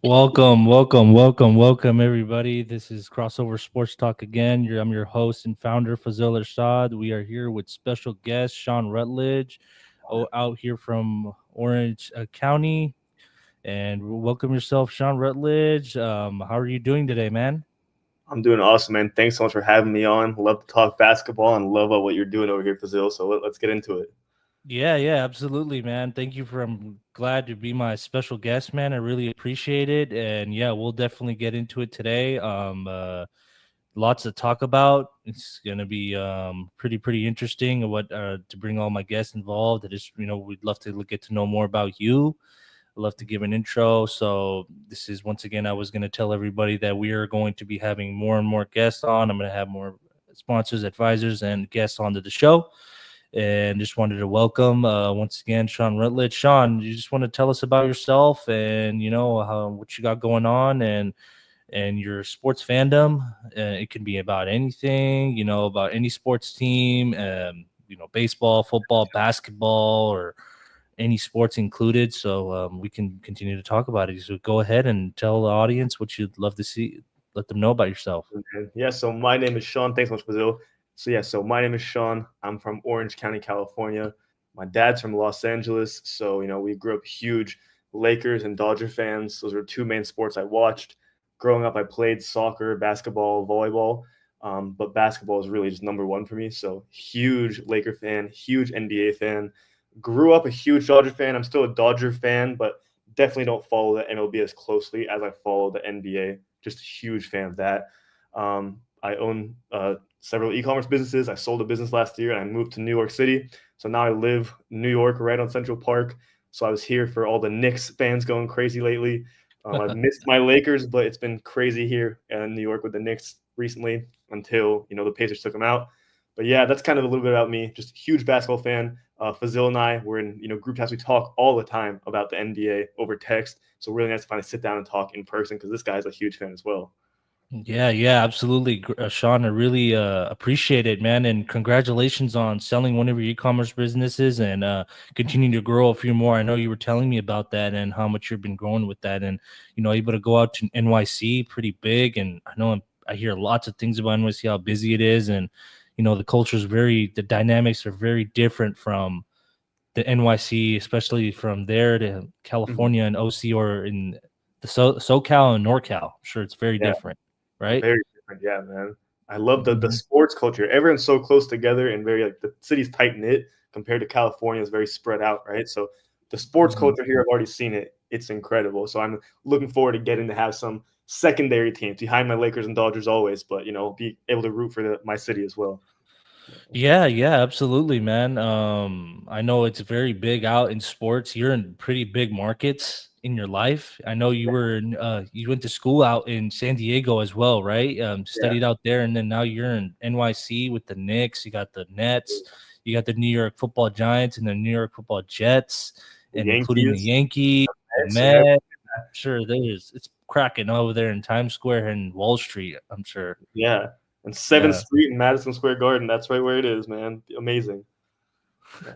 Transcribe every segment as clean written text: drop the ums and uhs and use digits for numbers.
Welcome, everybody. This is Crossover Sports Talk again. I'm your host and founder, Fazil Ershad. We are here with special guest Sean Rutledge, out here from Orange County. And welcome yourself, Sean Rutledge. How are you doing today, man? I'm doing awesome, man. Thanks so much for having me on. Love to talk basketball and love what you're doing over here, Fazil. So let's get into it. Yeah, absolutely, man. Thank you for. I'm glad to be my special guest, man. I really appreciate it. And yeah, we'll definitely get into it today. Lots to talk about. It's gonna be pretty interesting. What to bring all my guests involved. I just we'd love to get to know more about you. I'd love to give an intro. So this is once again I was gonna tell everybody that we are going to be having more and more guests on. I'm gonna have more sponsors, advisors, and guests onto the show. And just wanted to welcome once again Sean Rutledge. Sean, you just want to tell us about yourself and what you got going on and your sports fandom. It can be about anything, about any sports team, baseball, football, basketball, or any sports included. So we can continue to talk about it. So go ahead and tell the audience what you'd love to see. Let them know about yourself. Okay. Yeah, so my name is Sean. Thanks so much, Fazil. So my name is Sean. I'm from Orange County, California. My dad's from Los Angeles. So, we grew up huge Lakers and Dodger fans. Those were two main sports I watched. Growing up, I played soccer, basketball, volleyball. But basketball is really just number one for me. So huge Laker fan, huge NBA fan. Grew up a huge Dodger fan. I'm still a Dodger fan, but definitely don't follow the MLB as closely as I follow the NBA. Just a huge fan of that. I own several e-commerce businesses. I sold a business last year and I moved to New York City. So now I live in New York, right on Central Park. So I was here for all the Knicks fans going crazy lately. I've missed my Lakers, but it's been crazy here in New York with the Knicks recently until the Pacers took them out. But yeah, that's kind of a little bit about me. Just a huge basketball fan. Fazil and I were in group chats. We talk all the time about the NBA over text. So really nice to finally sit down and talk in person because this guy's a huge fan as well. Yeah, absolutely, Sean. I really appreciate it, man, and congratulations on selling one of your e-commerce businesses and continuing to grow a few more. I know you were telling me about that and how much you've been growing with that, and able to go out to NYC, pretty big. And I hear lots of things about NYC, how busy it is, and the dynamics are very different from the NYC, especially from there to Mhm. California and OC or in the SoCal and NorCal. I'm sure it's very Yeah, different, right? very different. Yeah, man. I love the Mhm. sports culture. Everyone's so close together and very like the city's tight knit compared to California is very spread out, right? So the sports Mhm. culture here, I've already seen it. It's incredible. So I'm looking forward to getting to have some secondary teams behind my Lakers and Dodgers always, but be able to root for my city as well. Yeah, absolutely, man. I know it's very big out in sports. You're in pretty big markets in your life. I know you went to school out in San Diego as well, right? Yeah. Studied out there, and then now you're in NYC with the Knicks. You got the Nets, you got the New York Football Giants, and the New York Football Jets, The and including the Yankees, Yankees, the Mets, yeah, Mets. Sure, it's cracking over there in Times Square and Wall Street. I'm sure. yeah. And 7th Yeah. Street in Madison Square Garden. That's right where it is, man. Amazing. Yeah.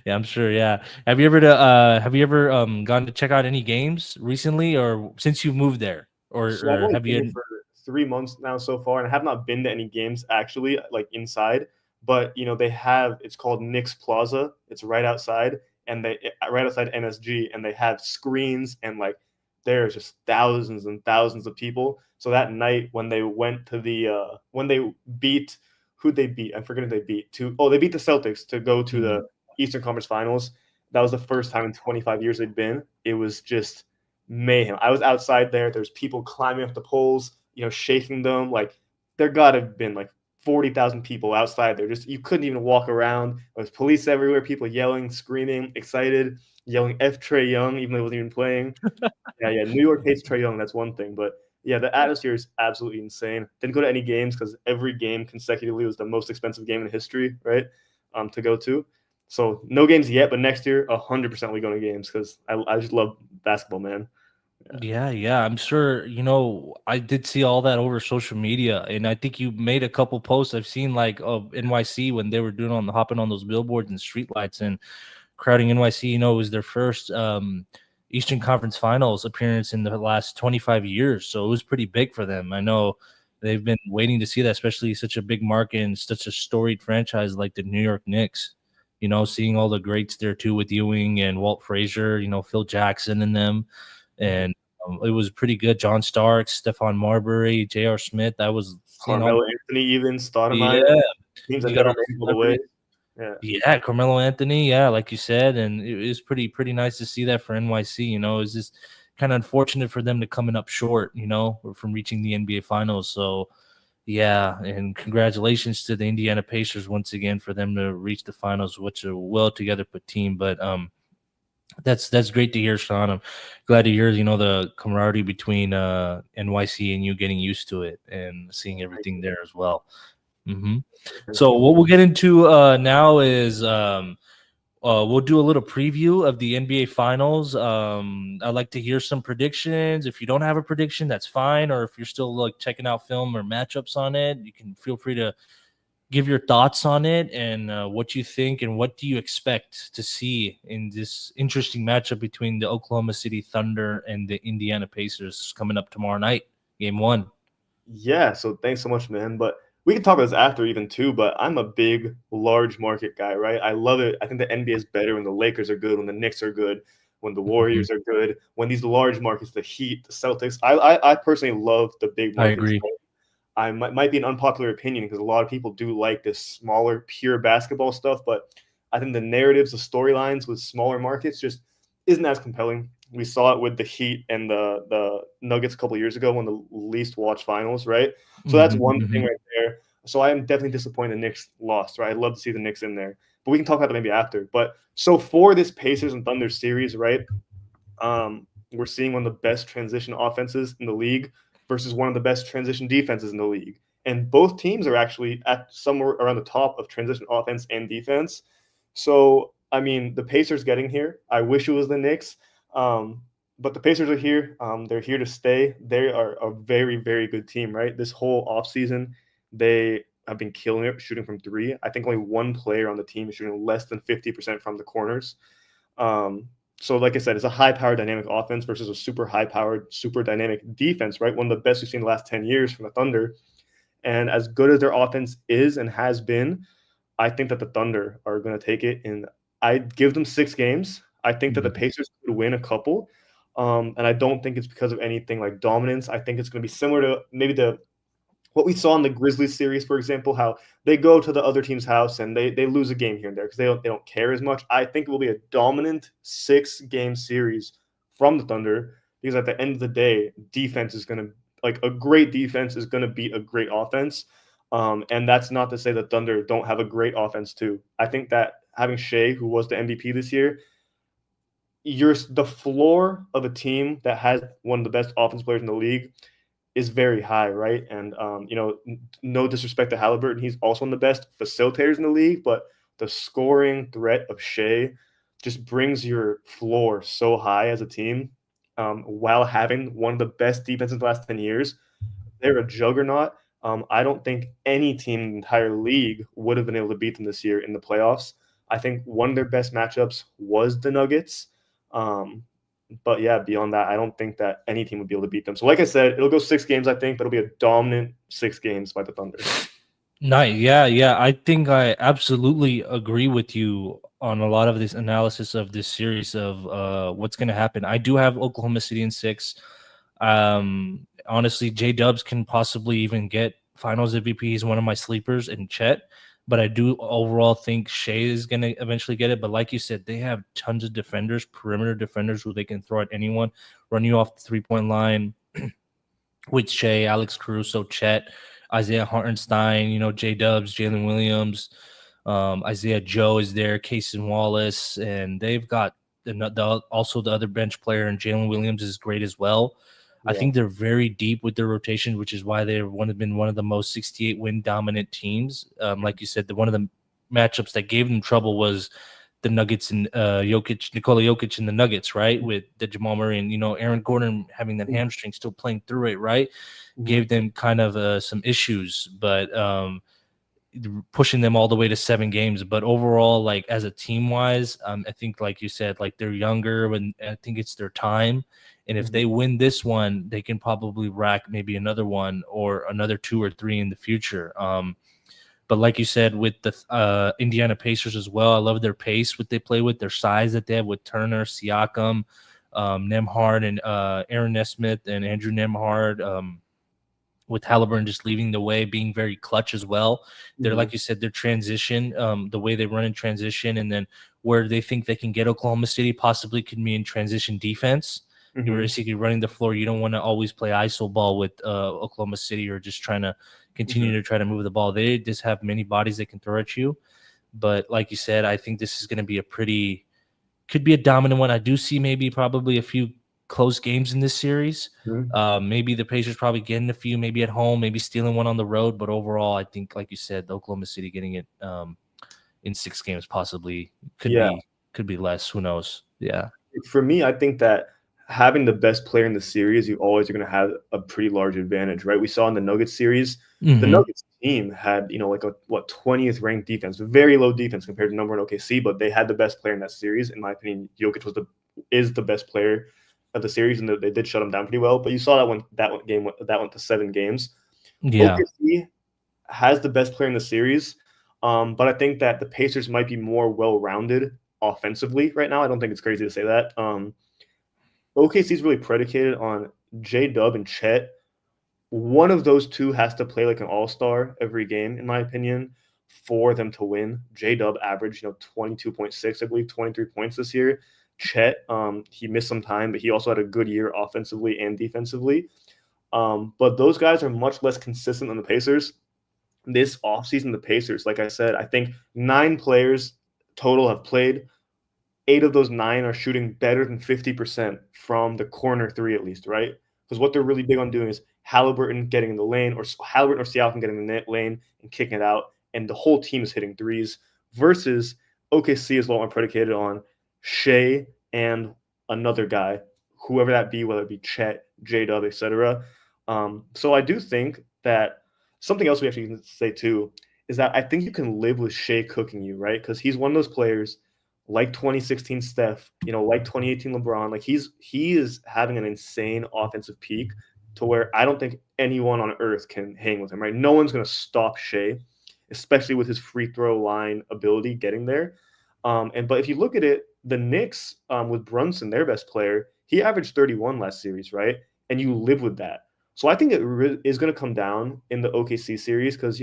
Yeah, I'm sure. Yeah. Have you ever gone to check out any games recently or since you moved there? So I've Or only have been here you for 3 months now so far, and I have not been to any games actually, like inside. But they have it's called Knicks Plaza. It's right outside, and right outside NSG, and they have screens and like there's just thousands and thousands of people. So that night when they went to the when they beat who they beat, I'm forgetting who they beat to. Oh, they beat the Celtics to go to Mhm. the Eastern Conference Finals. That was the first time in 25 years they'd been. It was just mayhem. I was outside there. There's people climbing up the poles, shaking them. Like there gotta have been like 40,000 people outside there. Just you couldn't even walk around. There was police everywhere, people yelling, screaming, excited, yelling F Trey Young, even though he wasn't even playing. Yeah. New York hates Trey Young. That's one thing, but yeah, the atmosphere is absolutely insane. Didn't go to any games because every game consecutively was the most expensive game in history, right? To go to. So no games yet, but next year, 100% we go to games because I just love basketball, man. Yeah. Yeah. I'm sure, I did see all that over social media and I think you made a couple posts. I've seen like of NYC when they were doing on the hopping on those billboards and streetlights and crowding NYC, it was their first Eastern Conference Finals appearance in the last 25 years. So it was pretty big for them. I know they've been waiting to see that, especially such a big market and such a storied franchise like the New York Knicks. You know, seeing all the greats there too with Ewing and Walt Frazier, you know, Phil Jackson and them. And it was pretty good. John Starks, Stephon Marbury, J.R. Smith. I was seeing all. Carmelo Anthony, even Yeah, Stoudemire, teams that you got never all made the it all the way. celebrities. Yeah. Yeah, Carmelo Anthony. Yeah, like you said, and it was pretty nice to see that for NYC. You know, it's just kind of unfortunate for them to coming up short. You know, from reaching the NBA Finals. So yeah, and congratulations to the Indiana Pacers once again for them to reach the finals, which a well together put team. But that's great to hear, Sean. I'm glad to hear, you know, the camaraderie between NYC and you getting used to it and seeing everything there as well. So what we'll get into now is we'll do a little preview of the NBA Finals. I'd like to hear some predictions. If you don't have a prediction, that's fine. Or if you're still like checking out film or matchups on it, you can feel free to give your thoughts on it and what you think and what do you expect to see in this interesting matchup between the Oklahoma City Thunder and the Indiana Pacers coming up tomorrow night, game 1. Yeah, so thanks so much, man. But we can talk about this after even too, but I'm a big, large market guy, right? I love it. I think the NBA is better when the Lakers are good, when the Knicks are good, when the Warriors are good, when these large markets, the Heat, the Celtics. I personally love the big I markets. agree. I might be an unpopular opinion because a lot of people do like this smaller, pure basketball stuff, but I think the narratives, the storylines with smaller markets just isn't as compelling. We saw it with the Heat and the Nuggets a couple of years ago, one of the least watched finals, right? So that's one thing right there. So I am definitely disappointed the Knicks lost, right? I'd love to see the Knicks in there, but we can talk about that maybe after. But so for this Pacers and Thunder series, right? We're seeing one of the best transition offenses in the league versus one of the best transition defenses in the league. And both teams are actually at somewhere around the top of transition offense and defense. So, I mean, the Pacers getting here. I wish it was the Knicks. But the Pacers are here. They're here to stay. They are a very, very good team, right? This whole offseason, they have been killing it shooting from three. I think only one player on the team is shooting less than 50% from the corners. So, like I said, it's a high-powered dynamic offense versus a super high-powered, super dynamic defense, right? One of the best we've seen in the last 10 years from the Thunder. And as good as their offense is and has been, I think that the Thunder are going to take it. And I'd give them 6 games. I think that the Pacers could win a couple. And I don't think it's because of anything like dominance. I think it's going to be similar to maybe what we saw in the Grizzlies series, for example, how they go to the other team's house and they lose a game here and there because they don't care as much. I think it will be a dominant 6-game series from the Thunder because at the end of the day, defense is going to like a great defense is going to beat a great offense. And that's not to say the Thunder don't have a great offense too. I think that having Shea, who was the MVP this year, you're the floor of a team that has one of the best offense players in the league is very high, right? And no disrespect to Halliburton, he's also one of the best facilitators in the league, but the scoring threat of Shea just brings your floor so high as a team, while having one of the best defenses in the last 10 years. They're a juggernaut. I don't think any team in the entire league would have been able to beat them this year in the playoffs. I think one of their best matchups was the Nuggets. But yeah, beyond that, I don't think that any team would be able to beat them. So like I said, it'll go 6 games, I think, but it'll be a dominant 6 games by the Thunder. Nice. Yeah. I think I absolutely agree with you on a lot of this analysis of this series of what's going to happen. I do have Oklahoma City in 6. Honestly, J-Dubs can possibly even get finals MVP. He's one of my sleepers in Chet. But I do overall think Shea is going to eventually get it. But like you said, they have tons of defenders, perimeter defenders who they can throw at anyone, run you off the three-point line with Shea, Alex Caruso, Chet, Isaiah Hartenstein, J-Dubs, Jalen Williams, Isaiah Joe is there, Cason Wallace, and they've got also the other bench player, and Jalen Williams is great as well. Yeah. I think they're very deep with their rotation, which is why they've been one of the most 68 win dominant teams. Like you said, one of the matchups that gave them trouble was the Nuggets and Nikola Jokic and the Nuggets, right? With the Jamal Murray and Aaron Gordon having that hamstring, still playing through it, right? Gave them kind of some issues, but pushing them all the way to 7 games. But overall, like as a team wise, I think like you said, like they're younger and I think it's their time. And if they win this one, they can probably rack maybe another one or another 2 or 3 in the future. But like you said, with the Indiana Pacers as well, I love their pace, what they play with, their size that they have with Turner, Siakam, Nembhard, and Aaron Nesmith and Andrew Nembhard. With Halliburton just leading the way, being very clutch as well. They're like you said, their transition, the way they run in transition, and then where they think they can get Oklahoma City possibly could be in transition defense. You're basically running the floor. You don't want to always play ISO ball with Oklahoma City or just trying to continue to try to move the ball. They just have many bodies they can throw at you. But like you said, I think this is going to be could be a dominant one. I do see maybe probably a few close games in this series. Maybe the Pacers probably getting a few, maybe at home, maybe stealing one on the road. But overall, I think, like you said, Oklahoma City getting it in 6 games possibly could be less. Who knows? Yeah. For me, I think that having the best player in the series, you always are going to have a pretty large advantage, right? We saw in the Nuggets series, the Nuggets team had, like a 20th ranked defense, very low defense compared to number one OKC, but they had the best player in that series. In my opinion, Jokic is the best player of the series, and they did shut him down pretty well. But you saw that went to 7 games. Yeah. OKC has the best player in the series, but I think that the Pacers might be more well-rounded offensively right now. I don't think it's crazy to say that. OKC is really predicated on J-Dub and Chet. One of those two has to play like an all-star every game, in my opinion, for them to win. J-Dub averaged 22.6, I believe, 23 points this year. Chet, he missed some time, but he also had a good year offensively and defensively. But those guys are much less consistent than the Pacers. This offseason, the Pacers, like I said, I think 9 players total have played. 8 of those 9 are shooting better than 50% from the corner 3 at least, right? Because what they're really big on doing is Halliburton getting in the lane, or Halliburton or Siakam getting in the lane and kicking it out, and the whole team is hitting threes, versus OKC is a lot more predicated on Shea and another guy, whoever that be, whether it be Chet, J-Dub, etc. So I do think that something else we actually can say too is that I think you can live with Shea cooking you, right? Because he's one of those players like 2016 Steph, like 2018 LeBron. Like he is having an insane offensive peak to where I don't think anyone on earth can hang with him, right? No one's going to stop Shea, especially with his free throw line ability getting there. But if you look at it, the Knicks with Brunson, their best player, he averaged 31 last series, right? And you live with that. So I think it is going to come down in the OKC series because,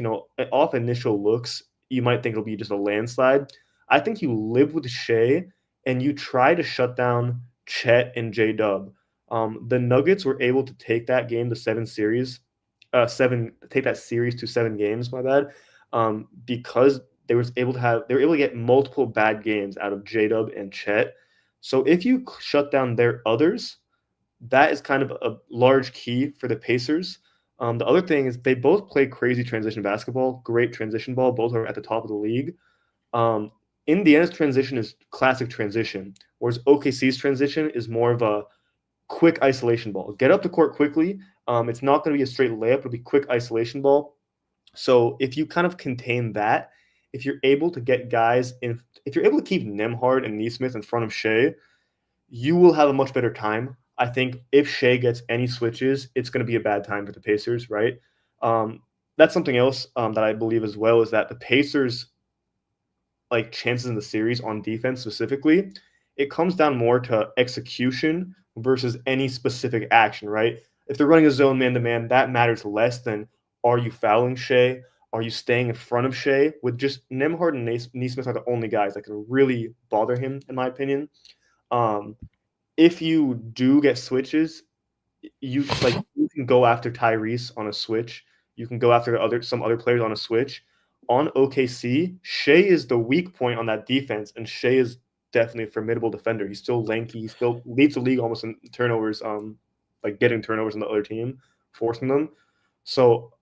off initial looks, you might think it'll be just a landslide. I think you live with Shea and you try to shut down Chet and J-Dub. The Nuggets were able to take that game to 7 series, take that series to 7 games, my bad, because they were able to get multiple bad games out of J-Dub and Chet. So if you shut down their others, that is kind of a large key for the Pacers. The other thing is they both play crazy transition basketball, great transition ball. Both are at the top of the league. Indiana's transition is classic transition, whereas OKC's transition is more of a quick isolation ball. Get up the court quickly. It's not going to be a straight layup. It'll be quick isolation ball. So if you kind of contain that, if you're able to get guys in, if you're able to keep Nembhard and Nesmith in front of Shea, you will have a much better time. I think if Shea gets any switches, it's going to be a bad time for the Pacers, right? That's something else that I believe as well is that the Pacers, like chances in the series on defense specifically, it comes down more to execution versus any specific action, right? If they're running a zone man-to-man, that matters less than are you fouling Shea? Are you staying in front of Shea? With just Nembhard and Nesmith are the only guys that can really bother him, in my opinion. If you do get switches, you can go after Tyrese on a switch. You can go after some other players on a switch. On OKC, Shea is the weak point on that defense, and Shea is definitely a formidable defender. He's still lanky. He still leads the league almost in turnovers, getting turnovers on the other team, forcing them. So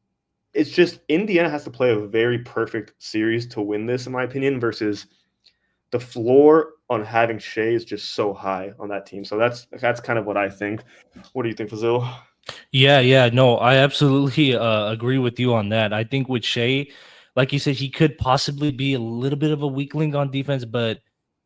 it's just Indiana has to play a very perfect series to win this, in my opinion, versus the floor on having Shea is just so high on that team. So that's kind of what I think. What do you think, Fazil? Yeah, no, I absolutely agree with you on that. I think with Shea, like you said, he could possibly be a little bit of a weak link on defense, but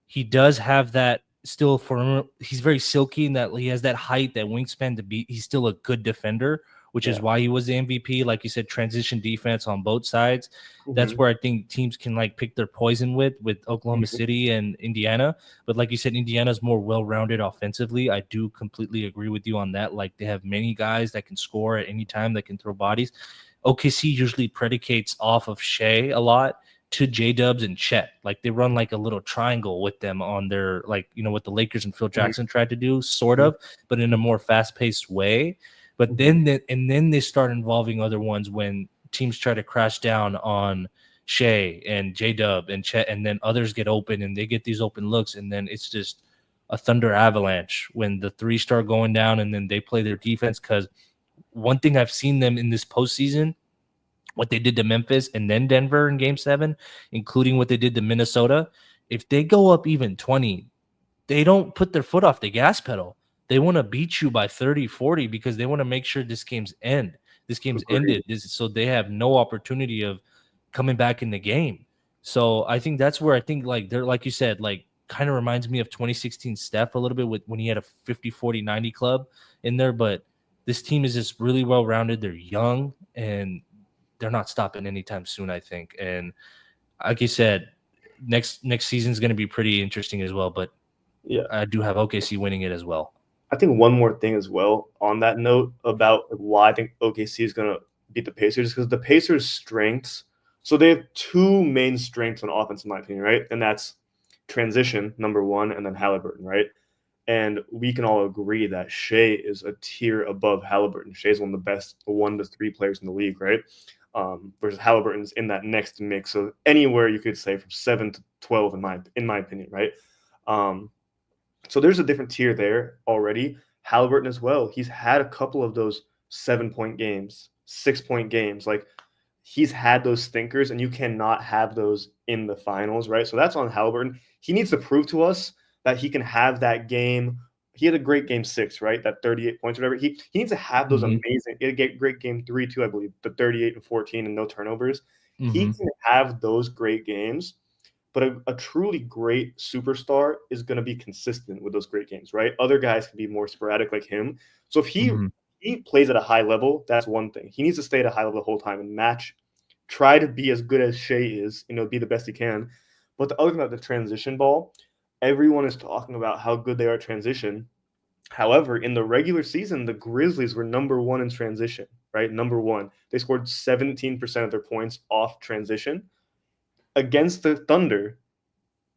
he does have that still for him. He's very silky in that he has that height, that wingspan to be. He's still a good defender, which is why he was the MVP. Like you said, transition defense on both sides. That's where I think teams can like pick their poison with Oklahoma City and Indiana. But like you said, Indiana's more well-rounded offensively. I do completely agree with you on that. Like they have many guys that can score at any time, that can throw bodies. OKC usually predicates off of Shea a lot to J-Dubs and Chet. Like they run like a little triangle with them on their, like, you know, what the Lakers and Phil Jackson tried to do, sort of, but in a more fast-paced way. But then they start involving other ones when teams try to crash down on Shea and J-Dub and Chet, and then others get open and they get these open looks, and then it's just a thunder avalanche when the three start going down and then they play their defense. Because one thing I've seen them in this postseason, what they did to Memphis and then Denver in Game 7, including what they did to Minnesota, if they go up even 20, they don't put their foot off the gas pedal. They want to beat you by 30, 40 because they want to make sure this game's ended. So they have no opportunity of coming back in the game. So I think that's where I think, like, they're, like you said, like, kind of reminds me of 2016 Steph a little bit with when he had a 50, 40, 90 club in there. But this team is just really well-rounded. They're young, and they're not stopping anytime soon, I think. And like you said, next season is going to be pretty interesting as well. But yeah, I do have OKC winning it as well. I think one more thing as well on that note about why I think OKC is going to beat the Pacers, because the Pacers' strengths. So they have two main strengths on offense, in my opinion, right? And that's transition, number one, and then Halliburton, right? And we can all agree that Shea is a tier above Halliburton. Shea's one of the best 1 to 3 players in the league, right? Versus Halliburton's in that next mix. So anywhere you could say from 7 to 12, in my opinion, right? So there's a different tier there already. Halliburton as well. He's had a couple of those 7-point games, 6-point games. Like he's had those stinkers, and you cannot have those in the finals, right? So that's on Halliburton. He needs to prove to us that he can have that game. He had a great game 6, right? That 38 points, whatever. He needs to have those amazing. He had a great game 3 too, I believe. The 38 and 14 and no turnovers. He can have those great games, but a truly great superstar is going to be consistent with those great games, right? Other guys can be more sporadic like him. So if he plays at a high level, that's one thing. He needs to stay at a high level the whole time and try to be as good as Shea is, be the best he can. But the other thing about the transition ball, everyone is talking about how good they are at transition. However, in the regular season, the Grizzlies were number 1 in transition, right? Number 1. They scored 17% of their points off transition. Against the Thunder,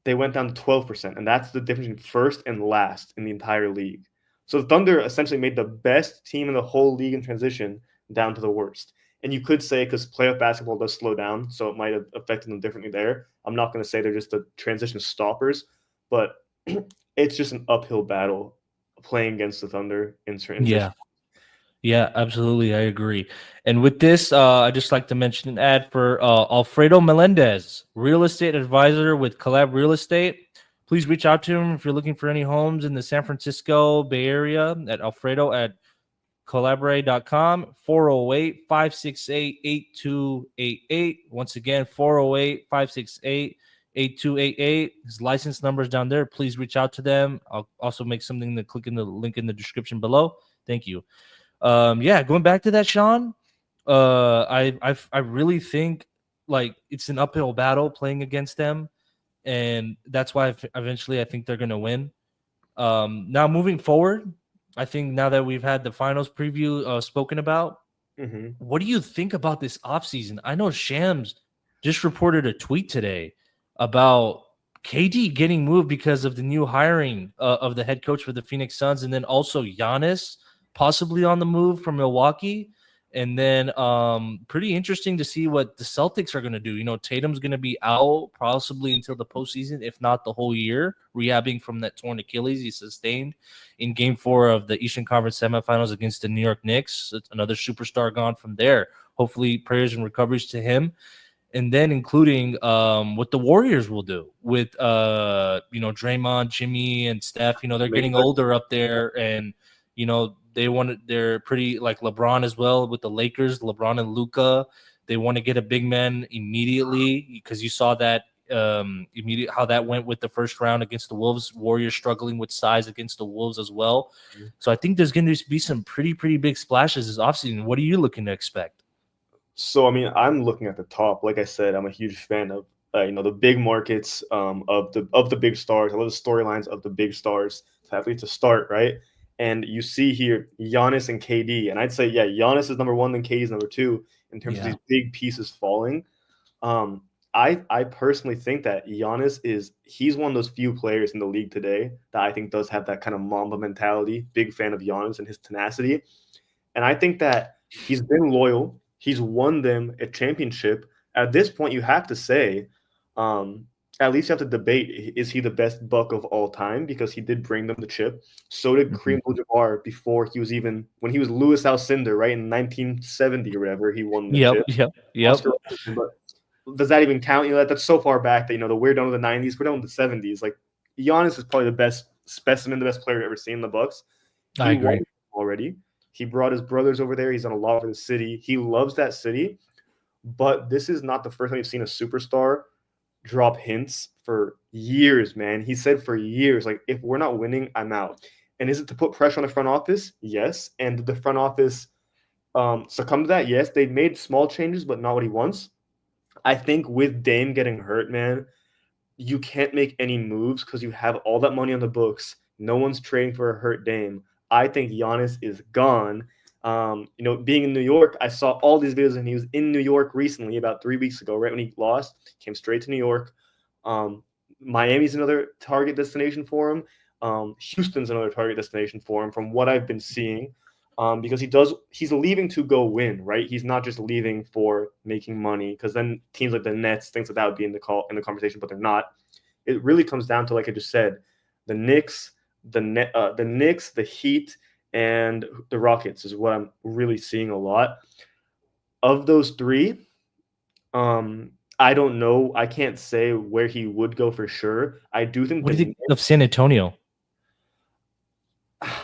they went down to 12%, and that's the difference between first and last in the entire league. So the Thunder essentially made the best team in the whole league in transition down to the worst. And you could say, because playoff basketball does slow down, so it might have affected them differently there. I'm not going to say they're just the transition stoppers, but it's just an uphill battle playing against the Thunder in transition. Yeah, absolutely. I agree. And with this, I just like to mention an ad for Alfredo Melendez, real estate advisor with KOLLAB Real Estate. Please reach out to him if you're looking for any homes in the San Francisco Bay Area at Alfredo at kollabray.com, 408-568-8288. Once again, 408-568-8288. His license number is down there. Please reach out to them. I'll also make something to click in the link in the description below. Thank you. Going back to that, Sean, I really think like it's an uphill battle playing against them, and that's why eventually I think they're gonna win. Now moving forward, I think now that we've had the finals preview spoken about, what do you think about this offseason? I know Shams just reported a tweet today about KD getting moved because of the new hiring of the head coach for the Phoenix Suns, and then also Giannis possibly on the move from Milwaukee. And then pretty interesting to see what the Celtics are going to do. Tatum's going to be out possibly until the postseason, if not the whole year, rehabbing from that torn Achilles he sustained in Game 4 of the Eastern Conference semifinals against the New York Knicks. Another superstar gone from there. Hopefully prayers and recoveries to him. And then including what the Warriors will do with, Draymond, Jimmy, and Steph. They're getting older up there, and, they're pretty like LeBron as well with the Lakers, LeBron and Luka. They want to get a big man immediately because you saw that immediate how that went with the first round against the Wolves. Warriors struggling with size against the Wolves as well. So I think there's going to be some pretty big splashes this offseason. What are you looking to expect? So I mean, I'm looking at the top. Like I said, I'm a huge fan of the big markets of the big stars. I love the storylines of the big stars. Athletes to start, right? And you see here Giannis and KD, and I'd say Giannis is number one, then KD is number two in terms of these big pieces falling. Um, I personally think that he's one of those few players in the league today that I think does have that kind of Mamba mentality. Big fan of Giannis and his tenacity, and I think that he's been loyal. He's won them a championship. At this point, you have to say, at least you have to debate: is he the best Buck of all time? Because he did bring them the chip. So did Kareem Abdul-Jabbar before he was even when he was Louis Alcindor, right in 1970 or whatever. He won the chip. Yep. But does that even count? That's so far back that we're done with the 90s. We're done with the 70s. Like Giannis is probably the best specimen, the best player I've ever seen in the Bucks. I agree. Already. He brought his brothers over there. He's done a lot for the city. He loves that city. But this is not the first time you've seen a superstar drop hints for years, man. He said for years, like, if we're not winning, I'm out. And is it to put pressure on the front office? Yes. And did the front office succumb to that? Yes. They made small changes, but not what he wants. I think with Dame getting hurt, man, you can't make any moves because you have all that money on the books. No one's trading for a hurt Dame. I think Giannis is gone. Being in New York, I saw all these videos and he was in New York recently, about 3 weeks ago, right when he lost, came straight to New York. Miami's another target destination for him. Houston's another target destination for him from what I've been seeing. Because he's leaving to go win, right? He's not just leaving for making money, because then teams like the Nets, things like that would be in the conversation, but they're not. It really comes down to, like I just said, the Knicks, the Heat, and the Rockets is what I'm really seeing a lot. Of those three, I don't know. I can't say where he would go for sure. I do think. What do you think of San Antonio?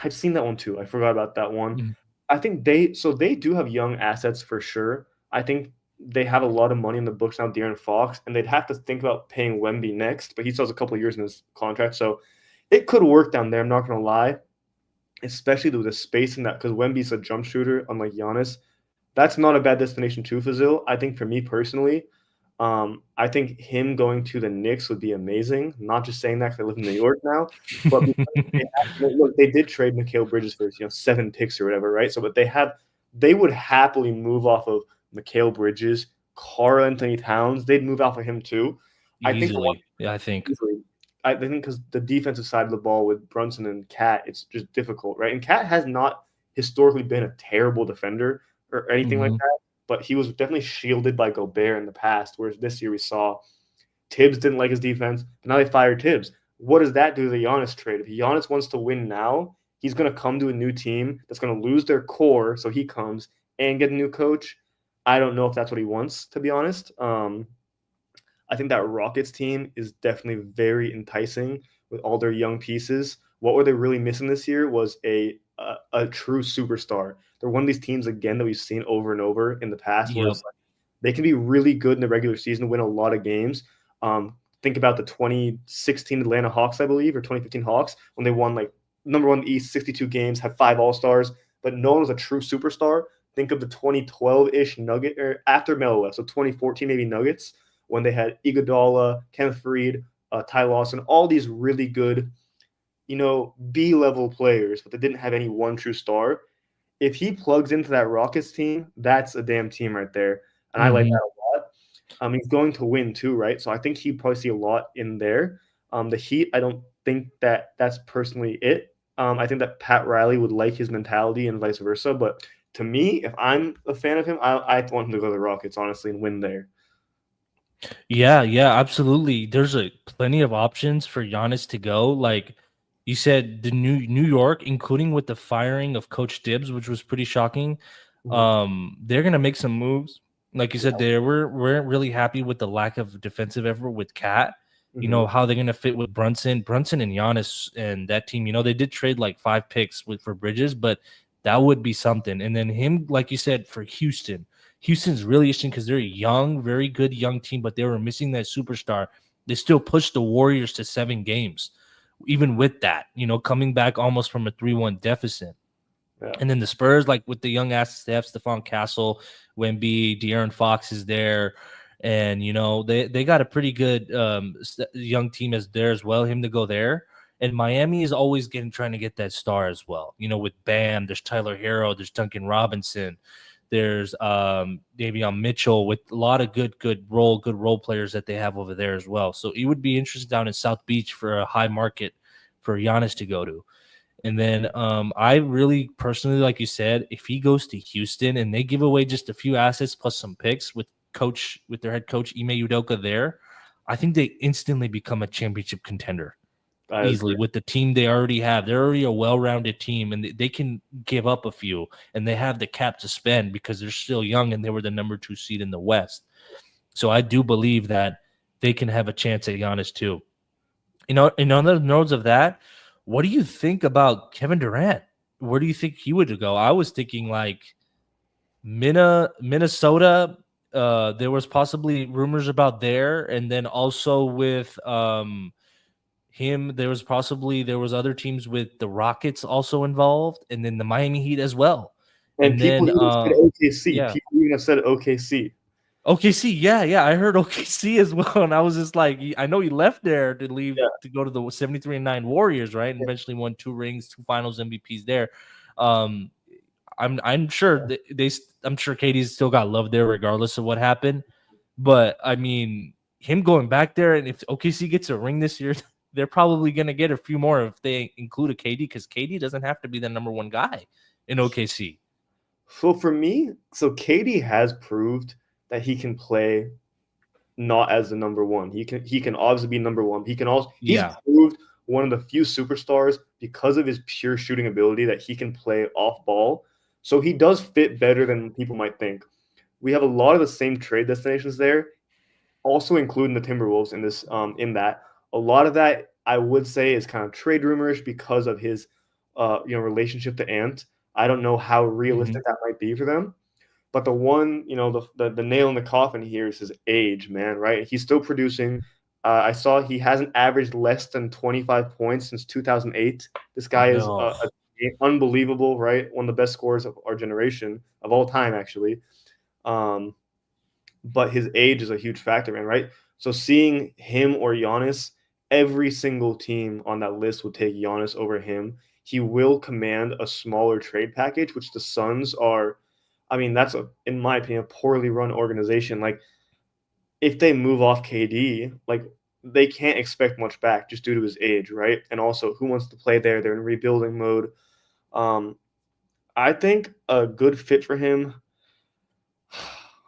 I've seen that one too. I forgot about that one. I think they do have young assets for sure. I think they have a lot of money in the books now, De'Aaron Fox, and they'd have to think about paying Wemby next, but he still has a couple of years in his contract, so it could work down there. I'm not going to lie, especially with the space in that, because Wemby's a jump shooter, unlike Giannis. That's not a bad destination too, Fazil. I think for me personally, I think him going to the Knicks would be amazing. Not just saying that because I live in New York now, but they did trade Mikal Bridges for 7 picks or whatever, right? So, but they would happily move off of Mikal Bridges, Karl Anthony Towns. They'd move off of him too. Easily. I think because the defensive side of the ball with Brunson and Cat, it's just difficult, right? And Cat has not historically been a terrible defender or anything like that. But he was definitely shielded by Gobert in the past, whereas this year we saw Tibbs didn't like his defense, but now they fired Tibbs. What does that do to the Giannis trade? If Giannis wants to win now, he's going to come to a new team that's going to lose their core, so he comes and get a new coach. I don't know if that's what he wants, to be honest. I think that Rockets team is definitely very enticing with all their young pieces. What were they really missing this year was a true superstar. They're one of these teams, again, that we've seen over and over in the past, where it's like, they can be really good in the regular season, win a lot of games. Think about the 2016 Atlanta Hawks, I believe, or 2015 Hawks, when they won number one in the East, 62 games, had 5 All-Stars, but no one was a true superstar. Think of the 2012-ish Nugget, or after Melo left, so 2014 maybe Nuggets, when they had Iguodala, Kenneth Faried, Ty Lawson, all these really good, B-level players, but they didn't have any one true star. If he plugs into that Rockets team, that's a damn team right there. And I like that a lot. He's going to win too, right? So I think he'd probably see a lot in there. The Heat, I don't think that's personally it. I think that Pat Riley would like his mentality and vice versa. But to me, if I'm a fan of him, I want him to go to the Rockets, honestly, and win there. Yeah, absolutely. There's plenty of options for Giannis to go. Like you said, the New York, including with the firing of Coach Tibbs, which was pretty shocking. They're gonna make some moves. Like you said, they weren't really happy with the lack of defensive effort with Cat. How they're gonna fit with Brunson and Giannis and that team. They did trade 5 picks for Bridges, but that would be something. And then him, like you said, for Houston. Houston's really interesting because they're a young, very good young team, but they were missing that superstar. They still pushed the Warriors to 7 games, even with that, coming back almost from a 3-1 deficit. Yeah. And then the Spurs, like with the young assets, they have Stephon Castle, Wemby, De'Aaron Fox is there. And, they got a pretty good young team as there as well, him to go there. And Miami is always trying to get that star as well. With Bam, there's Tyler Hero, there's Duncan Robinson, there's Davion Mitchell, with a lot of good role players that they have over there as well. So it would be interesting down in South Beach for a high market for Giannis to go to. And then I really personally, like you said, if he goes to Houston and they give away just a few assets plus some picks with their head coach Ime Udoka there, I think they instantly become a championship contender easily with the team they already have. They're already a well-rounded team, and they can give up a few, and they have the cap to spend because they're still young and they were the number 2 seed in the West. So I do believe that they can have a chance at Giannis too. In other notes of that, what do you think about Kevin Durant? Where do you think he would go? I was thinking like Minnesota. There was possibly rumors about there, and then also with him, there was other teams with the Rockets also involved, and then the Miami Heat as well. And people then even said OKC. yeah. People even have said OKC. OKC, yeah, I heard OKC as well, and I was just like, I know he left there to leave to go to the 73-9 Warriors, right? And eventually won 2 rings, 2 Finals MVPs there. I'm sure I'm sure KD's still got love there regardless of what happened, but I mean, him going back there, and if OKC gets a ring this year, they're probably gonna get a few more if they include a KD, because KD doesn't have to be the number 1 guy in OKC. So for me, KD has proved that he can play not as the number 1. He can obviously be number 1. He can also he's proved one of the few superstars because of his pure shooting ability that he can play off ball. So he does fit better than people might think. We have a lot of the same trade destinations there, also including the Timberwolves in this in that. A lot of that I would say is kind of trade rumors because of his relationship to Ant. I don't know how realistic that might be for them. But the one, the nail in the coffin here is his age, man, right? He's still producing. I saw he hasn't averaged less than 25 points since 2008. This guy is unbelievable, right? One of the best scorers of our generation, of all time, actually. But his age is a huge factor, man, right? So seeing him or Giannis, every single team on that list would take Giannis over him. He will command a smaller trade package, which the Suns are – I mean, that's, in my opinion, a poorly run organization. Like, if they move off KD, like, they can't expect much back just due to his age, right? And also, who wants to play there? They're in rebuilding mode. I think a good fit for him,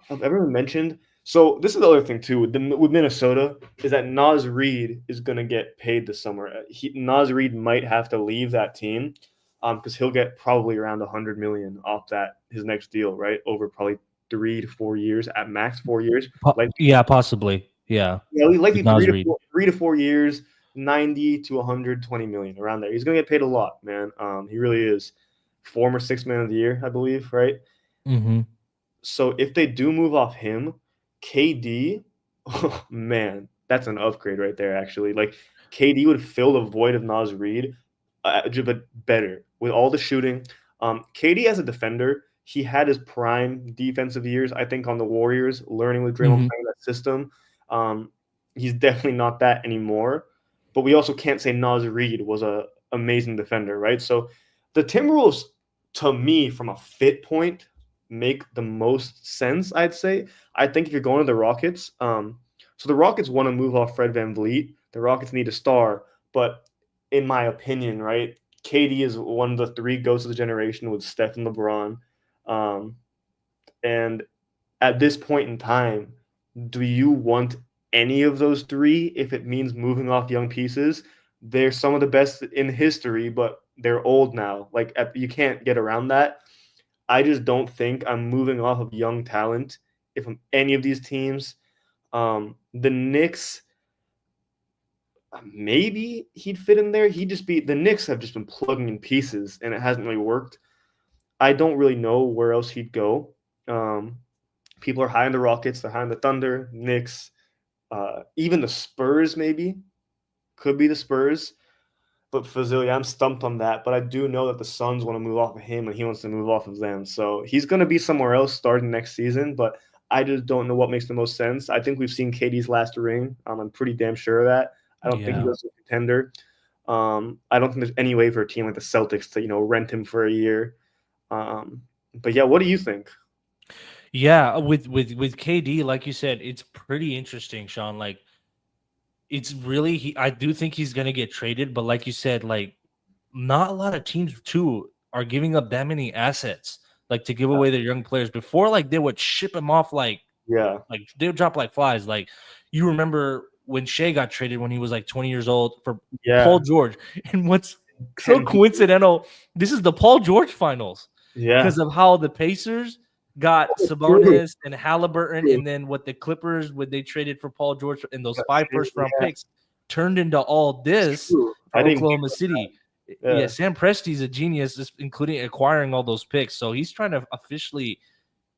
I've ever mentioned. So this is the other thing too with Minnesota is that Naz Reid is going to get paid this summer. Naz Reid might have to leave that team because he'll get probably around $100 million off his next deal, right? Over probably 3 to 4 years at max, 4 years. Possibly, yeah. Likely 3 to 4 years, 90 to 120 million around there. He's going to get paid a lot, man. He really is. Former 6th man of the year, I believe, right? Mm-hmm. So if they do move off him, KD, oh man, that's an upgrade right there. Actually, like KD would fill the void of Naz Reid, but better with all the shooting. KD as a defender, he had his prime defensive years, I think, on the Warriors, learning with Draymond playing that system. He's definitely not that anymore. But we also can't say Naz Reid was an amazing defender, right? So the Timberwolves, to me, from a fit point, make the most sense, I'd say. I think if you're going to the Rockets, so the Rockets want to move off Fred VanVleet. The Rockets need a star, but in my opinion, right, KD is one of the 3 ghosts of the generation with Steph and LeBron. And at this point in time, do you want any of those 3 if it means moving off young pieces? They're some of the best in history, but they're old now. Like you can't get around that. I just don't think I'm moving off of young talent if I'm any of these teams. The Knicks, maybe he'd fit in there. The Knicks have just been plugging in pieces, and it hasn't really worked. I don't really know where else he'd go. People are high on the Rockets, they're high on the Thunder, Knicks, even the Spurs maybe. Could be the Spurs. But Fazil, I'm stumped on that. But I do know that the Suns want to move off of him and he wants to move off of them. So he's going to be somewhere else starting next season. But I just don't know what makes the most sense. I think we've seen KD's last ring. I'm pretty damn sure of that. I don't think he goes to a contender. I don't think there's any way for a team like the Celtics to, rent him for a year. But yeah, what do you think? Yeah, with KD, like you said, it's pretty interesting, Sean. Like, it's really I do think he's gonna get traded, but like you said, like not a lot of teams too are giving up that many assets, like to give away their young players. Before, like they would ship them off like they would drop like flies. Like you remember when Shea got traded when he was like 20 years old for Paul George, and what's so coincidental, this is the Paul George finals because of how the Pacers got Sponors and Halliburton, and then what the Clippers, when they traded for Paul George and those 5 first-round picks, turned into all this for Oklahoma City. Yeah, Sam Presti's a genius, just including acquiring all those picks. So he's trying to officially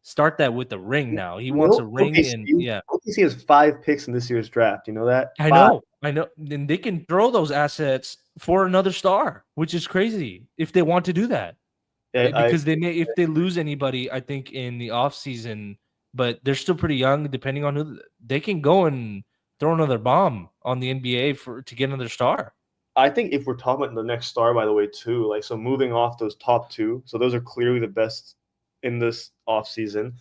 start that with a ring now. He wants a ring, and OKC has 5 picks in this year's draft. You know that? I know. And they can throw those assets for another star, which is crazy if they want to do that. Because they may, if they lose anybody, I think in the offseason, but they're still pretty young, depending on who they can go and throw another bomb on the NBA to get another star. I think if we're talking about the next star, by the way, too, like, so moving off those top 2, so those are clearly the best in this offseason.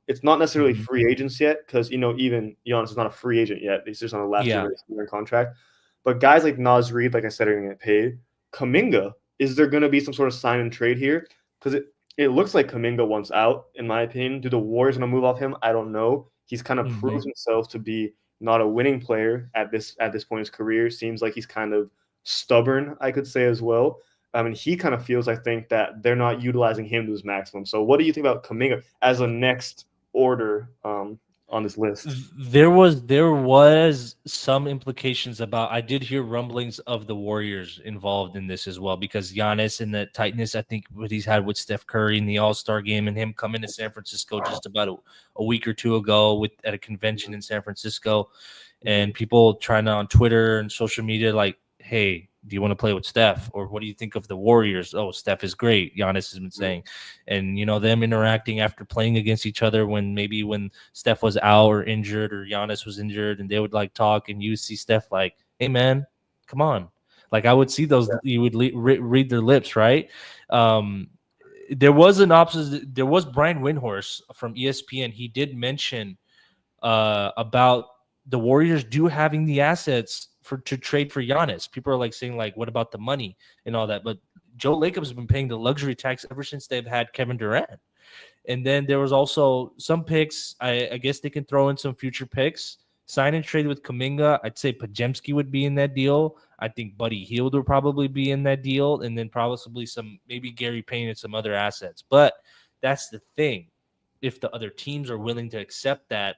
It's not necessarily free agents yet because, even Giannis is not a free agent yet. He's just on a last year contract. But guys like Naz Reid, like I said, are going to get paid. Kuminga, is there going to be some sort of sign and trade here? Because it looks like Kuminga wants out, in my opinion. Do the Warriors going to move off him? I don't know. He's kind of proved himself to be not a winning player at this point in his career. Seems like he's kind of stubborn, I could say as well. I mean, he kind of feels, I think, that they're not utilizing him to his maximum. So what do you think about Kuminga as a next order on this list? There was some implications about, I did hear rumblings of the Warriors involved in this as well, because Giannis and the tightness, I think, what he's had with Steph Curry in the All-Star game, and him coming to San Francisco just about a week or two ago at a convention in San Francisco, and people trying to on Twitter and social media like, hey, do you want to play with Steph? Or what do you think of the Warriors? Oh, Steph is great, Giannis has been saying. And, them interacting after playing against each other when Steph was out or injured or Giannis was injured, and they would like talk, and you see Steph like, hey, man, come on. Like I would see those, you would read their lips, right? There was an opposite. There was Brian Windhorst from ESPN. He did mention about the Warriors do having the assets to trade for Giannis. People are like saying like, what about the money and all that? But Joe Lacob has been paying the luxury tax ever since they've had Kevin Durant. And then there was also some picks. I guess they can throw in some future picks. Sign and trade with Kuminga. I'd say Pajemski would be in that deal. I think Buddy Hield would probably be in that deal. And then probably maybe Gary Payne and some other assets. But that's the thing. If the other teams are willing to accept that,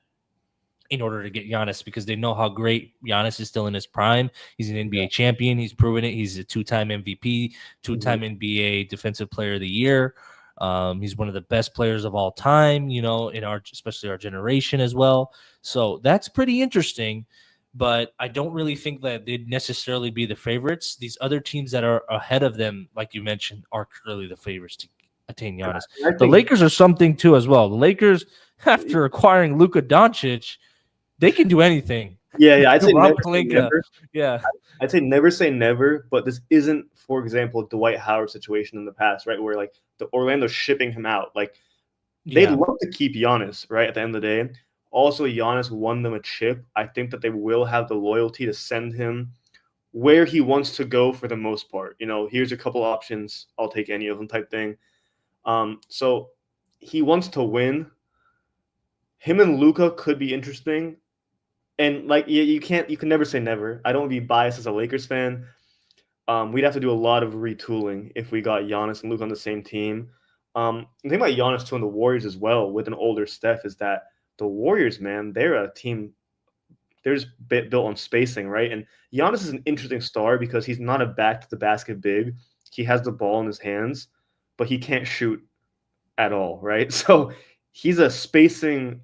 in order to get Giannis, because they know how great Giannis is still in his prime. He's an NBA champion. He's proven it. He's a 2-time MVP, 2-time NBA Defensive Player of the Year. He's one of the best players of all time, especially our generation as well. So that's pretty interesting, but I don't really think that they'd necessarily be the favorites. These other teams that are ahead of them, like you mentioned, are clearly the favorites to attain Giannis. The Lakers are something too as well. The Lakers, after acquiring Luka Doncic, they can do anything. Yeah. I'd say never say never. Yeah. I'd say never say never, but this isn't, for example, a Dwight Howard situation in the past, right? Where like the Orlando's shipping him out. Like they'd love to keep Giannis, right? At the end of the day. Also, Giannis won them a chip. I think that they will have the loyalty to send him where he wants to go for the most part. Here's a couple options. I'll take any of them type thing. So he wants to win. Him and Luka could be interesting. And like you can never say never. I don't want to be biased as a Lakers fan. We'd have to do a lot of retooling if we got Giannis and Luka on the same team. The thing about Giannis too and the Warriors as well, with an older Steph, is that the Warriors, man, they're a team. They're just built on spacing, right? And Giannis is an interesting star because he's not a back to the basket big. He has the ball in his hands, but he can't shoot at all, right? So he's a spacing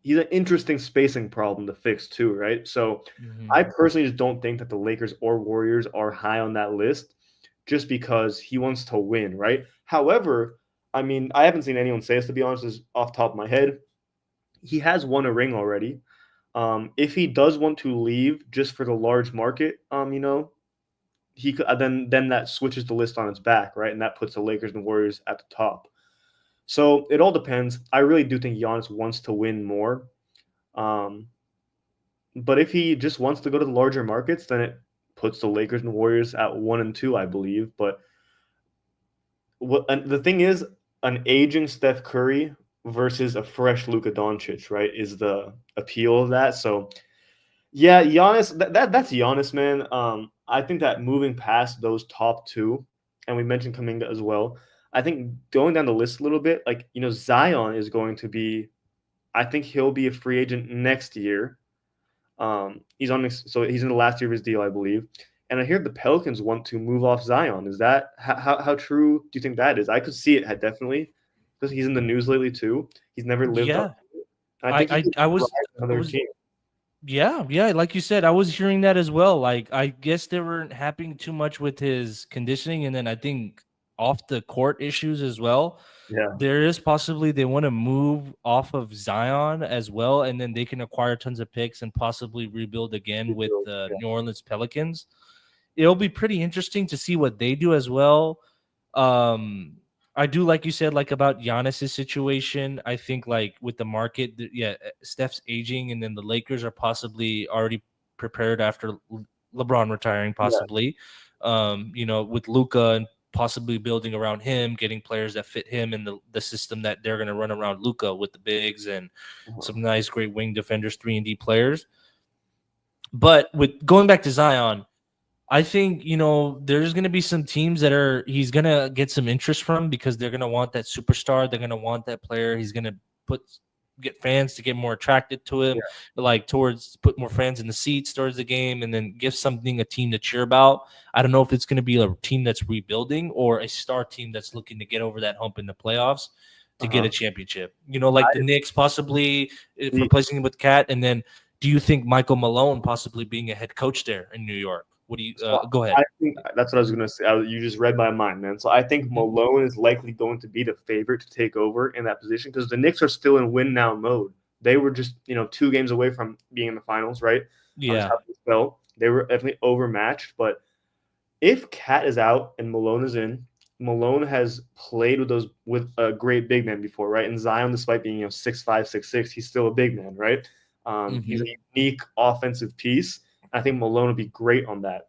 he's an interesting spacing problem to fix too, right? So Mhm. I personally just don't think that the Lakers or Warriors are high on that list just because he wants to win, right? However, I mean, I haven't seen anyone say this, to be honest, is off the top of my head. He has won a ring already. If he does want to leave just for the large market, he could then that switches the list on its back, right? And that puts the Lakers and Warriors at the top. So it all depends. I really do think Giannis wants to win more. Um, but if he just wants to go to the larger markets, then it puts the Lakers and Warriors at 1 and 2, I believe. But and the thing is, an aging Steph Curry versus a fresh Luka Doncic, right, is the appeal of that. So yeah, Giannis, that's Giannis, man. I think that moving past those top two, and we mentioned Kuminga as well. I think going down the list a little bit, like Zion is going to be. I think he'll be a free agent next year. So he's in the last year of his deal, I believe. And I hear the Pelicans want to move off Zion. Is that how true do you think that is? I could see it definitely because he's in the news lately too. He's never lived up Yeah. to it. And I I think he I could I rise was I another was team. yeah, like you said, I was hearing that as well. Like I guess they weren't happy too much with his conditioning, and then I think off the court issues as well. Yeah, There is possibly they want to move off of Zion as well, and then they can acquire tons of picks and possibly rebuild again with rebuild. the Yeah. New Orleans Pelicans. It'll be pretty interesting to see what they do as well. Um, I do like you said, like about Giannis's situation. I think like with the market, Steph's aging, and then the Lakers are possibly already prepared after LeBron retiring, Yeah. possibly. With Luca and possibly building around him, getting players that fit him in the system that they're going to run around Luca with the bigs and Uh-huh. some nice, great wing defenders, 3-and-D players. But with going back to Zion, I think, there's going to be some teams that he's going to get some interest from because they're going to want that superstar. They're going to want that player. He's going to get fans to get more attracted to him, Yeah. like put more fans in the seats towards the game and then give something a team to cheer about. I don't know if it's going to be a team that's rebuilding or a star team that's looking to get over that hump in the playoffs to get a Uh-huh. championship. Like the Knicks possibly if The, replacing him with Cat. And then do you think Michael Malone possibly being a head coach there in New York? What do you so go ahead? I think that's what I was going to say. You just read my mind, man. So I think Mhm. Malone is likely going to be the favorite to take over in that position because the Knicks are still in win now mode. They were just 2 games away from being in the finals, right? Just Yeah. how they felt. They were definitely overmatched. But if Cat is out and Malone is in, Malone has played with a great big man before, right? And Zion, despite being 6'5", 6'6", he's still a big man, right? He's Hmm. a unique offensive piece. I think Malone would be great on that.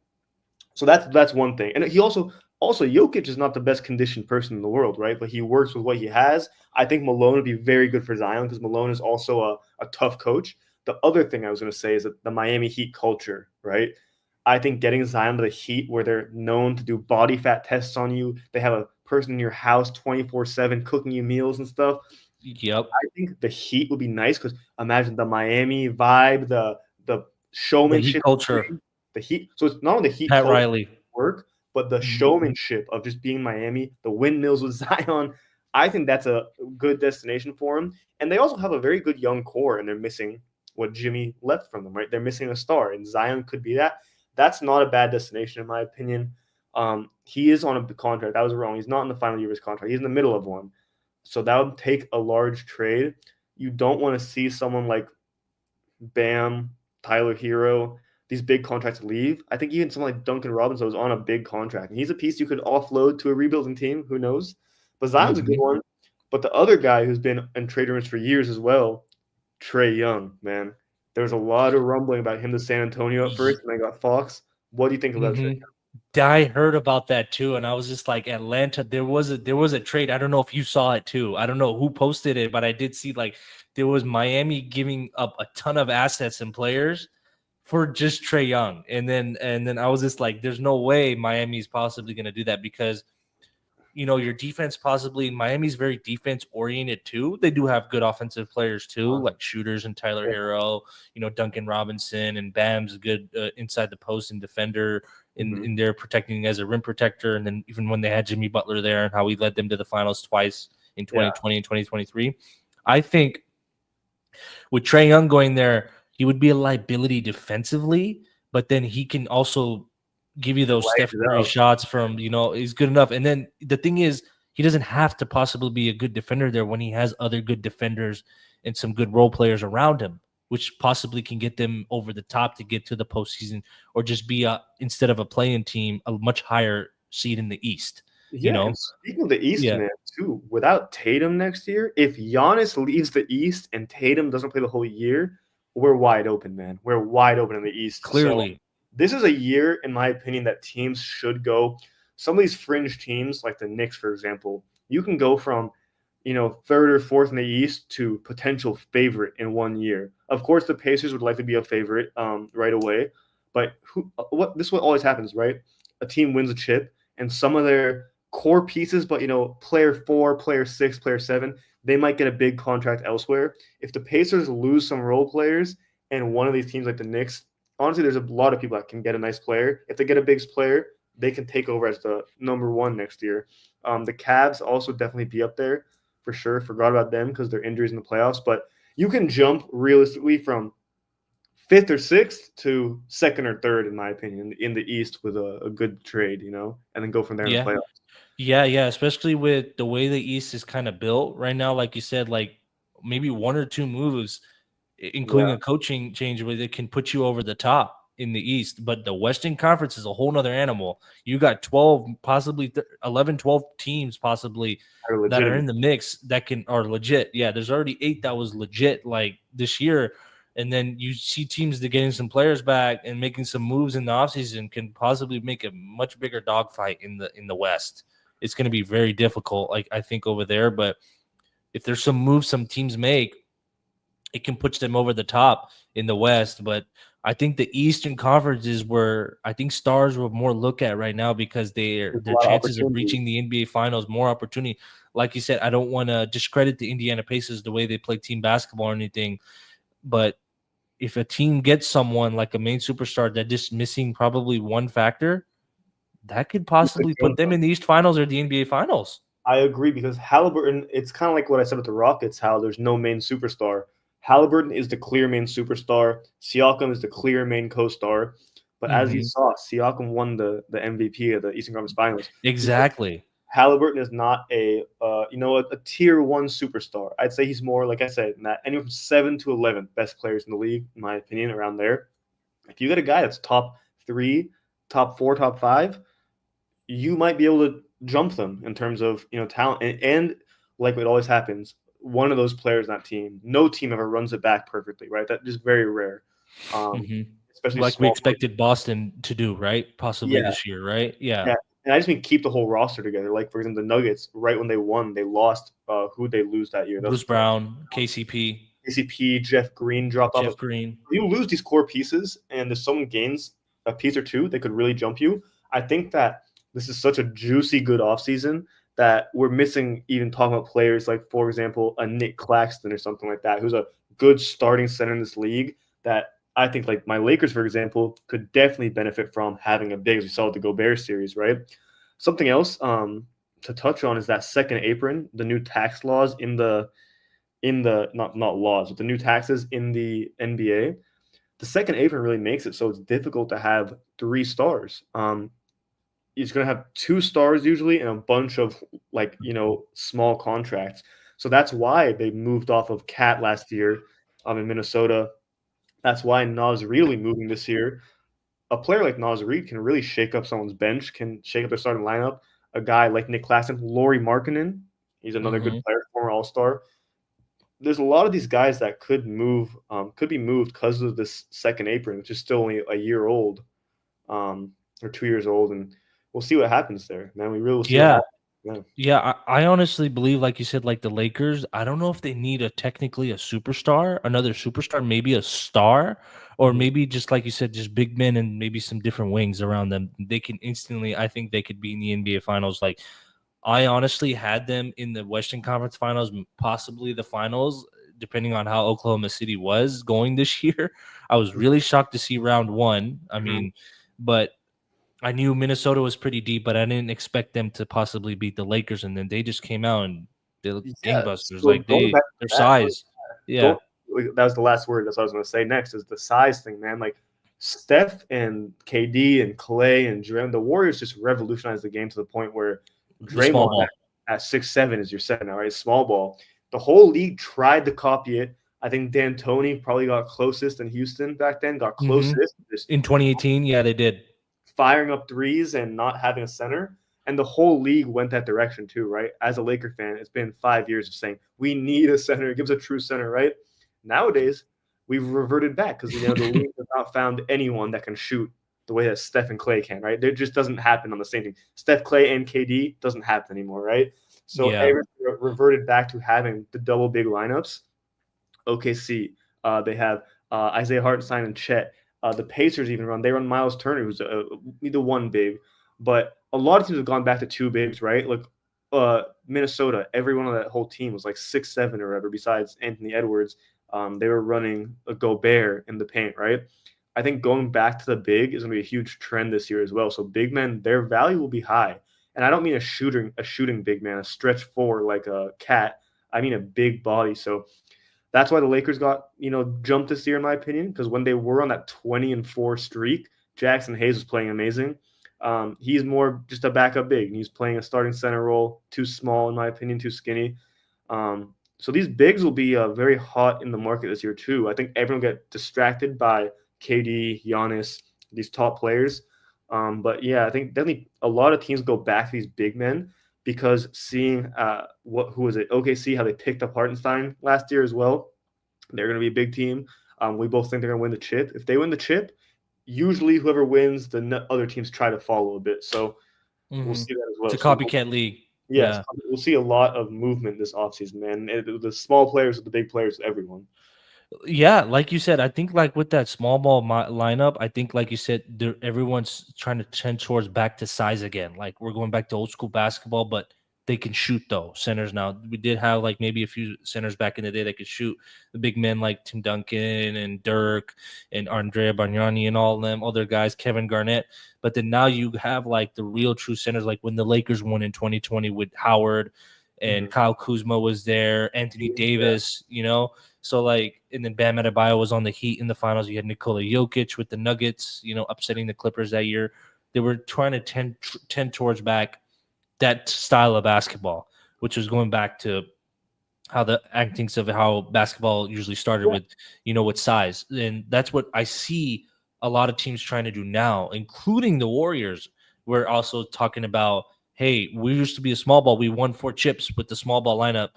So that's one thing. And he also Jokic is not the best conditioned person in the world, right? But he works with what he has. I think Malone would be very good for Zion because Malone is also a tough coach. The other thing I was going to say is that the Miami Heat culture, right? I think getting Zion to the Heat where they're known to do body fat tests on you, they have a person in your house 24/7 cooking you meals and stuff. Yep. I think the Heat would be nice because imagine the Miami vibe, the The Heat showmanship, culture. the Heat. So it's not only the Heat Pat culture Riley. work, but the Mhm. showmanship of just being Miami, the windmills with Zion. I think that's a good destination for him. And they also have a very good young core, and they're missing what Jimmy left from them, right? They're missing a star, and Zion could be that. That's not a bad destination, in my opinion. He is on a contract. I was wrong. He's not in the final year of his contract. He's in the middle of one. So that would take a large trade. You don't want to see someone like Bam, Tyler Hero, these big contracts leave. I think even someone like Duncan Robinson was on a big contract. And he's a piece you could offload to a rebuilding team. Who knows? But Zion's a good Mhm. one. But the other guy who's been in trade rumors for years as well, Trey Young, man. There was a lot of rumbling about him to San Antonio at first, and they got Fox. What do you think about Trey Mhm. I heard about that too, and I was just like, Atlanta. There was a trade. I don't know if you saw it too. I don't know who posted it, but I did see like there was Miami giving up a ton of assets and players for just Trey Young, and then I was just like, there's no way Miami's possibly going to do that because your defense possibly Miami's very defense oriented too. They do have good offensive players too, Young? like shooters and Tyler Yeah. Hero, Duncan Robinson and Bam's a good inside the post and defender in there protecting as a rim protector. And then even when they had Jimmy Butler there and how he led them to the finals twice in Yeah. 2020 and 2023. I think with Trae Young going there, he would be a liability defensively, but then he can also give you those Lights Steph it Curry out. shots from, he's good enough. And then the thing is, he doesn't have to possibly be a good defender there when he has other good defenders and some good role players around him, which possibly can get them over the top to get to the postseason or just be instead of a play-in team, a much higher seed in the East, you Yeah, know? and speaking of the East, Yeah, man, too, without Tatum next year, if Giannis leaves the East and Tatum doesn't play the whole year, we're wide open, man. We're wide open in the East. So clearly. this is a year, in my opinion, that teams should go. Some of these fringe teams, like the Knicks, for example, you can go from, third or fourth in the East to potential favorite in 1 year. Of course, the Pacers would likely be a favorite right away, but this is what always happens, right? A team wins a chip, and some of their core pieces, but player 4, player 6, player 7, they might get a big contract elsewhere. If the Pacers lose some role players and one of these teams like the Knicks, honestly, there's a lot of people that can get a nice player. If they get a big player, they can take over as the number one next year. The Cavs also definitely be up there for sure. Forgot about them because their injuries in the playoffs, but you can jump realistically from fifth or sixth to second or third, in my opinion, in the East with a good trade, and then go from there in the Yeah. playoffs. Yeah, especially with the way the East is kind of built right now, like you said, like maybe one or two moves, including Yeah, a coaching change, where they can put you over the top in the East. But the Western Conference is a whole nother animal. You got 12, possibly 11, 12 teams possibly they're that are legitimate. in the mix that are legit. Yeah, there's already 8 that was legit like this year. And then you see teams that getting some players back and making some moves in the offseason can possibly make a much bigger dogfight in the West. It's going to be very difficult, like I think over there. But if there's some moves some teams make, it can push them over the top in the West. But I think the Eastern Conference is where I think stars will more look at right now because There's a their lot of chances of opportunity. reaching the NBA Finals, more opportunity. Like you said, I don't want to discredit the Indiana Pacers the way they play team basketball or anything, but if a team gets someone like a main superstar that just missing probably one factor, that could You could possibly put jump them them. in the East Finals or the NBA Finals. I agree because Halliburton, it's kind of like what I said with the Rockets, how there's no main superstar. Halliburton is the clear main superstar. Siakam is the clear main co-star. But as you Mm-hmm. saw, Siakam won the MVP of the Eastern Conference Finals. Exactly. Halliburton is not a tier one superstar. I'd say he's more, like I said, in that anywhere from 7 to 11 best players in the league, in my opinion, around there. If you get a guy that's top 3, top 4, top 5, you might be able to jump them in terms of talent. And like what always happens, one of those players in that team, no team ever runs it back perfectly, right? That is very rare, um, Mm-hmm. especially Like we small. expected Boston to do, right? Possibly Yeah, this year, right? Yeah. yeah. And I just mean keep the whole roster together. Like for example, the Nuggets, right when they won, they lost. Who they lose that year? That was Bruce Brown, KCP, KCP, Jeff Green drop off. Jeff Green. You lose these core pieces, and if someone gains a piece or two, they could really jump you. I think that this is such a juicy, good offseason that we're missing even talking about players like, for example, a Nick Claxton or something like that, who's a good starting center in this league that I think, like my Lakers, for example, could definitely benefit from having a big, as we saw with the Gobert series, right? Something else to touch on is that second apron, the new tax laws in the not laws, but the new taxes in the NBA. The second apron really makes it so it's difficult to have 3 stars. He's going to have 2 stars usually and a bunch of small contracts. So that's why they moved off of Cat last year in Minnesota. That's why Nas really moving this year. A player like Nas Reed can really shake up someone's bench, can shake up their starting lineup. A guy like Nick Claxton, Laurie Markkinen, he's another good Mm-hmm. player, former All Star. There's a lot of these guys that could be moved because of this second apron, which is still only a year old, or 2 years old, and we'll see what happens there, man. We really will see what Yeah. happens. Yeah. Yeah, I honestly believe, like you said, like the Lakers, I don't know if they need technically a superstar, another superstar, maybe a star, or Mhm. maybe just like you said, just big men and maybe some different wings around them. They can instantly, I think they could be in the NBA Finals. Like I honestly had them in the Western Conference Finals, possibly the finals, depending on how Oklahoma City was going this year. I was really shocked to see round one. I Mhm. mean, but I knew Minnesota was pretty deep, but I didn't expect them to possibly beat the Lakers, and then they just came out and They look Yeah. gangbusters. So Like going back to their that, size. Yeah. that was the last word. That's what I was going to say next is the size thing, man. Like Steph and KD and Clay and Draymond, the Warriors just revolutionized the game to the point where The small Draymond ball. at 6'7" is your center now, right? Small ball. The whole league tried to copy it. I think D'Antoni probably got closest in Houston back then, got closest. Just In 2018, yeah, they did. firing up threes and not having a center. And the whole league went that direction too, right? As a Laker fan, it's been 5 years of saying we need a center. It gives a true center, right? Nowadays, we've reverted back because the league has not found anyone that can shoot the way that Steph and Clay can, right? It just doesn't happen on the same team. Steph, Clay, and KD doesn't happen anymore, right? So Yeah. everything reverted back to having the double big lineups. OKC, they have Isaiah Hartenstein and Chet. The Pacers even run Miles Turner, who's the one big, but a lot of teams have gone back to two bigs, right? Like Minnesota, every one of that whole team was like 6'7" or whatever. Besides Anthony Edwards, they were running a Gobert in the paint, right? I think going back to the big is going to be a huge trend this year as well. So big men, their value will be high, and I don't mean a shooting big man, a stretch four like a cat. I mean a big body. So that's why the Lakers got, jumped this year, in my opinion, because when they were on that 20-4 streak, Jackson Hayes was playing amazing. He's more just a backup big, and he's playing a starting center role. Too small, in my opinion, too skinny. So these bigs will be very hot in the market this year too. I think everyone will get distracted by KD, Giannis, these top players. But yeah, I think definitely a lot of teams go back to these big men because seeing who was it? OKC, how they picked up Hartenstein last year as well. They're going to be a big team. We both think they're going to win the chip. If they win the chip, usually whoever wins, the other teams try to follow a bit. So we'll see that as well. It's a copycat league. Yes, Yeah. we'll see a lot of movement this offseason, man. The small players with the big players, everyone. Yeah, like you said, I think like with that small ball lineup, I think like you said, everyone's trying to trend towards back to size again. Like we're going back to old school basketball, but they can shoot though. Centers now. We did have like maybe a few centers back in the day that could shoot. The big men like Tim Duncan and Dirk and Andrea Bargnani and all them other guys, Kevin Garnett. But then now you have like the real true centers, like when the Lakers won in 2020 with Howard and Kyle Kuzma was there, Anthony Davis, So like, and then Bam Adebayo was on the Heat in the finals. You had Nikola Jokic with the Nuggets, upsetting the Clippers that year. They were trying to tend towards back that style of basketball, which was going back to how the actings of how basketball usually started with, with size. And that's what I see a lot of teams trying to do now, including the Warriors. We're also talking about, hey, we used to be a small ball. We won 4 chips with the small ball lineup.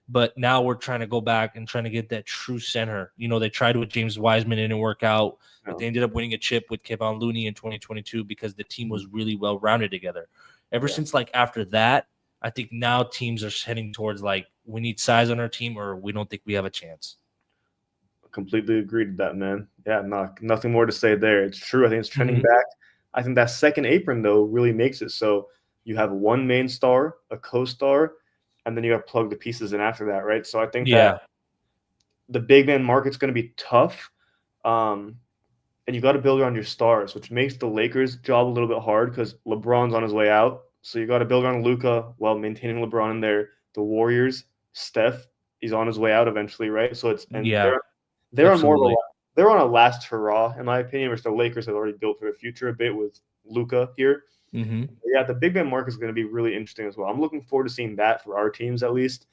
But now we're trying to go back and trying to get that true center. They tried with James Wiseman, it didn't work out, but they ended up winning a chip with Kevon Looney in 2022 because the team was really well rounded together. Ever since like after that, I think now teams are heading towards like we need size on our team or we don't think we have a chance. Completely agreed with that, man. Yeah, nothing more to say there. It's true. I think it's trending back. I think that second apron though really makes it so you have one main star, a co-star, and then you got to plug the pieces in after that, right? So I think that the big man market's going to be tough, and you got to build around your stars, which makes the Lakers' job a little bit hard because LeBron's on his way out. So you got to build around Luka while maintaining LeBron in there. The Warriors, Steph, he's on his way out eventually, right? So they're on more of they're on a last hurrah, in my opinion, which the Lakers have already built for the future a bit with Luka here. Yeah, the big man market is going to be really interesting as well. I'm looking forward to seeing that for our teams at least,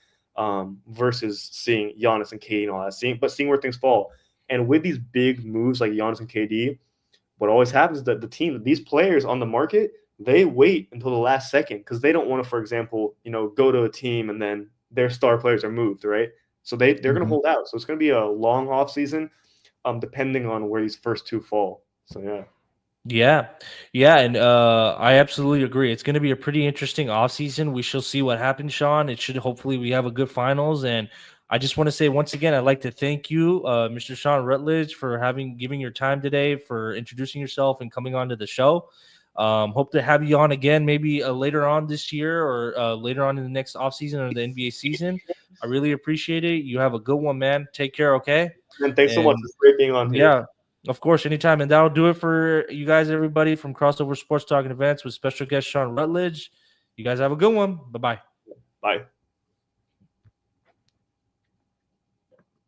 versus seeing Giannis and KD and all that. Seeing where things fall. And with these big moves like Giannis and KD, what always happens is that these players on the market, they wait until the last second because they don't want to, for example, go to a team and then their star players are moved, right? So they're going to hold out. So it's going to be a long off season, depending on where these first two fall. So yeah. Yeah, and I absolutely agree. It's going to be a pretty interesting offseason. We shall see what happens, Sean. It should hopefully we have a good finals. And I just want to say once again, I'd like to thank you, Mr. Sean Rutledge, for giving your time today, for introducing yourself and coming on to the show. Hope to have you on again, maybe later on this year or later on in the next offseason or the NBA season. I really appreciate it. You have a good one, man. Take care, okay? And thanks so much. It's great being on here. Yeah. Of course, anytime. And that'll do it for you guys, everybody, from Crossover Sports Talk and Events with special guest Sean Rutledge. You guys have a good one. Bye-bye. Bye.